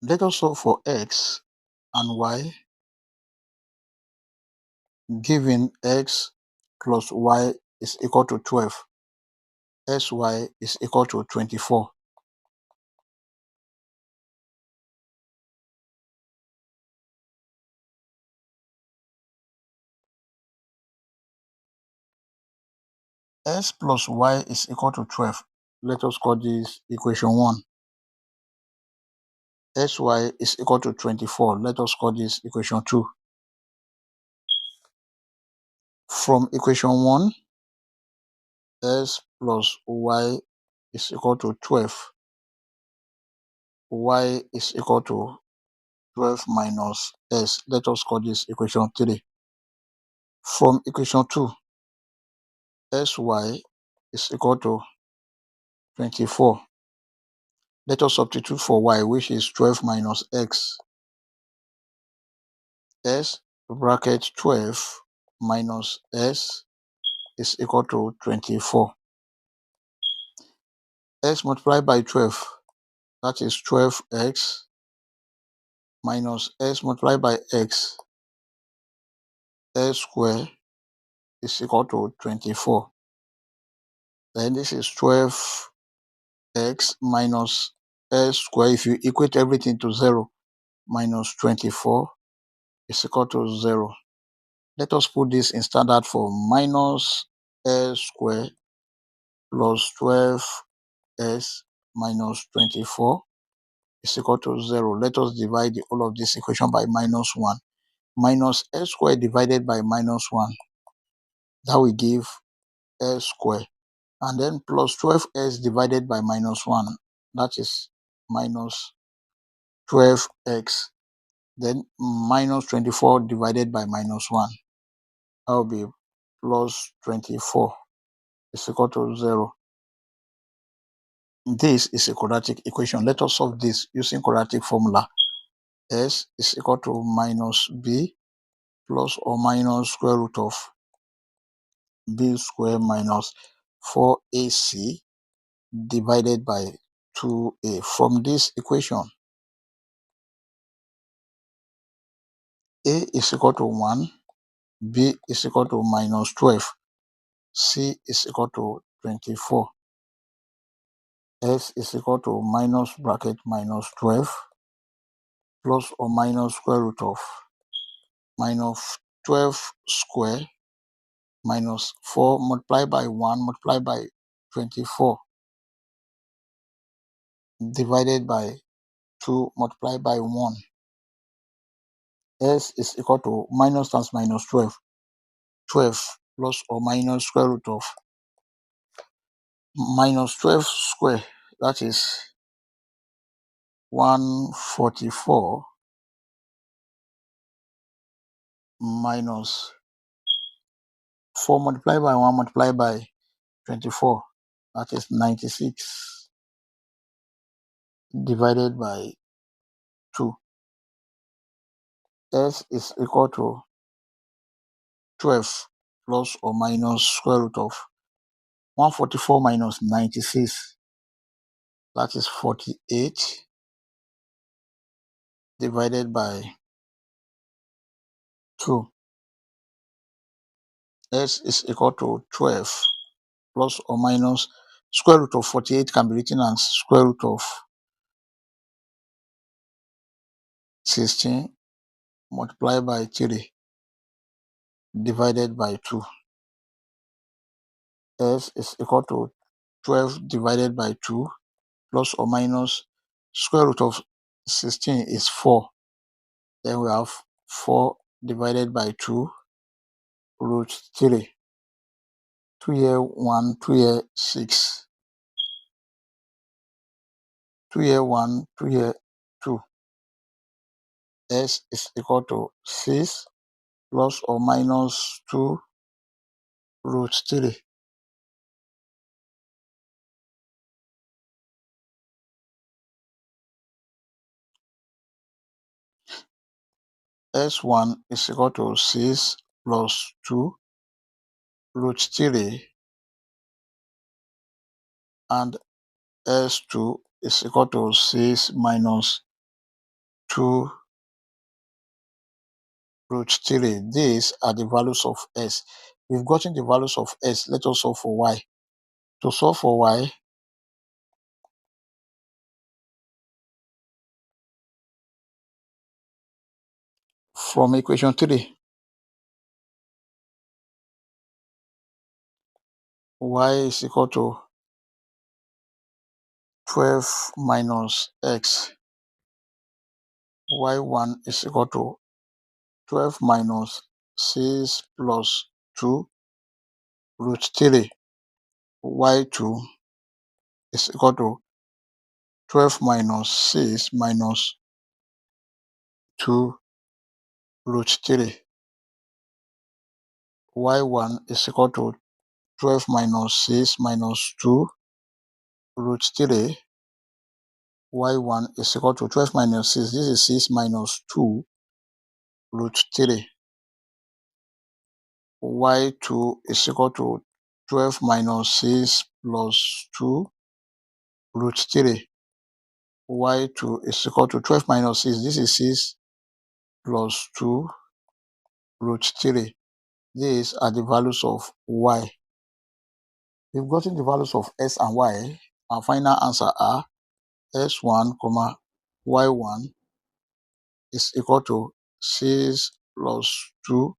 Let us solve for x and y given x plus y is equal to 12. Sy is equal to 24. S plus y is equal to 12. Let us call this equation 1. Sy is equal to 24. Let us call this equation 2. From equation 1, s plus y is equal to 12. Y is equal to 12 minus s. Let us call this equation 3. From equation 2, sy is equal to 24. Let us substitute for y, which is 12 minus x. S bracket 12 minus s is equal to 24. S multiplied by 12, that is 12x, minus s multiplied by x, s squared is equal to 24. Then this is 12x minus s squared. If you equate everything to 0, minus 24 is equal to 0. Let us put this in standard form. Minus s squared plus 12s minus 24 is equal to 0. Let us divide the whole of this equation by minus 1. Minus s squared divided by minus 1. That will give s squared. And then plus 12s divided by minus 1. That is minus 12x. Then minus 24 divided by minus 1. That will be plus 24 is equal to 0. This is a quadratic equation. Let us solve this using quadratic formula. S is equal to minus b plus or minus square root of b squared minus 4ac divided by 2a. From this equation, a is equal to 1, b is equal to minus 12, c is equal to 24, s is equal to minus bracket minus 12 plus or minus square root of minus 12 square minus 4 multiplied by 1 multiplied by 24 divided by 2 multiplied by 1. S is equal to minus times minus 12. 12 plus or minus square root of minus 12 square. That is 144 minus 4 multiplied by 1 multiplied by 24. That is 96 divided by 2. S is equal to 12 plus or minus square root of 144 minus 96. That is 48 divided by 2. S is equal to 12 plus or minus square root of 48 can be written as square root of 16 multiplied by 3 divided by 2. S is equal to 12 divided by 2 plus or minus square root of 16 is 4. Then we have 4 divided by 2 root 3. 2 here 1, 2 here 6. 2 here 1, 2 here 2. S is equal to 6 plus or minus 2 root 3. S1 is equal to 6 plus 2 root 3, and S2 is equal to 6 minus 2 root 3. These are the values of s. We've gotten the values of s. Let us solve for y. To solve for y, from equation 3, y is equal to 12 minus x. Y1 is equal to 12 minus 6 plus 2 root 3. Y2 is equal to 12 minus 6 minus 2 root 3. Y1 is equal to 12 minus 6 minus 2 root 3. Y1 is equal to 12 minus 6. This is 6 minus 2 root 3. Y2 is equal to 12 minus 6 plus 2 root 3. Y2 is equal to 12 minus 6. This is 6 plus 2 root 3. These are the values of y. We've gotten the values of s and y. Our final answer are s1, y1 is equal to 6 plus 2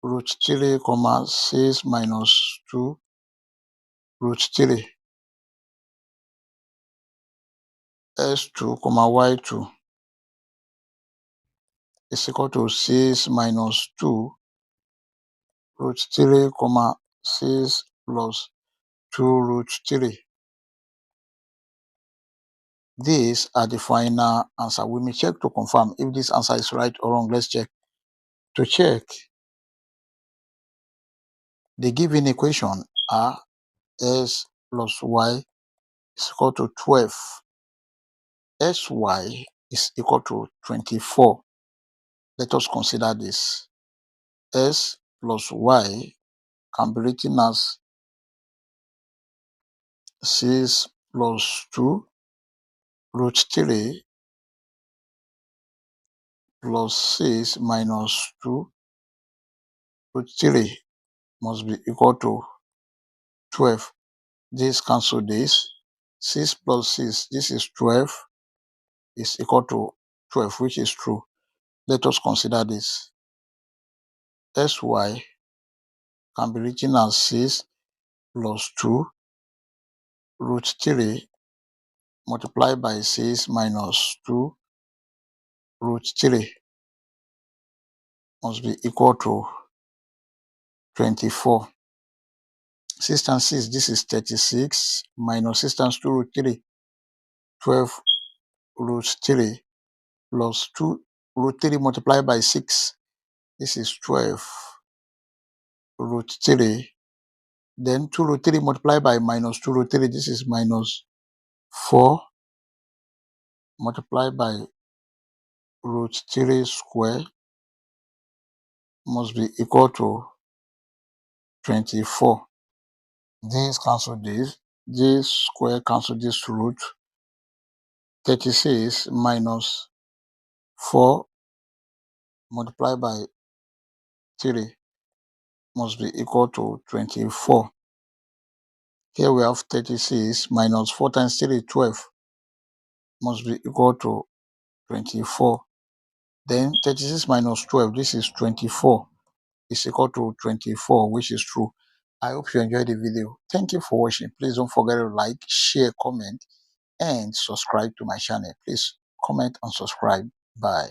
root 3, 6 minus 2 root 3. S2, y2 is equal to 6 minus 2 root 3, 6 plus 2 root 3. These are the final answer. We may check to confirm if this answer is right or wrong. Let's check. To check, the given equation are s plus y is equal to 12. Sy is equal to 24. Let us consider this. S plus y can be written as 6 plus 2 root 3 plus 6 minus 2 root 3 must be equal to 12. This cancel this. 6 plus 6, this is 12, is equal to 12, which is true. Let us consider this. Sy can be written as 6 plus 2 root 3 multiplied by 6 minus 2 root 3 must be equal to 24. 6 times 6, this is 36, minus 6 times 2 root 3, 12 root 3 plus 2 root 3 multiplied by 6, this is 12 root 3. Then 2 root 3 multiplied by minus 2 root 3, this is minus 4 multiplied by root 3 square must be equal to 24. This cancel this square cancel this root. 36 minus 4 multiplied by 3 must be equal to 24. Here we have 36 minus 4 times 3, 12 must be equal to 24. Then 36 minus 12, this is 24, is equal to 24, which is true. I hope you enjoyed the video. Thank you for watching. Please don't forget to like, share, comment, and subscribe to my channel. Please comment and subscribe. Bye.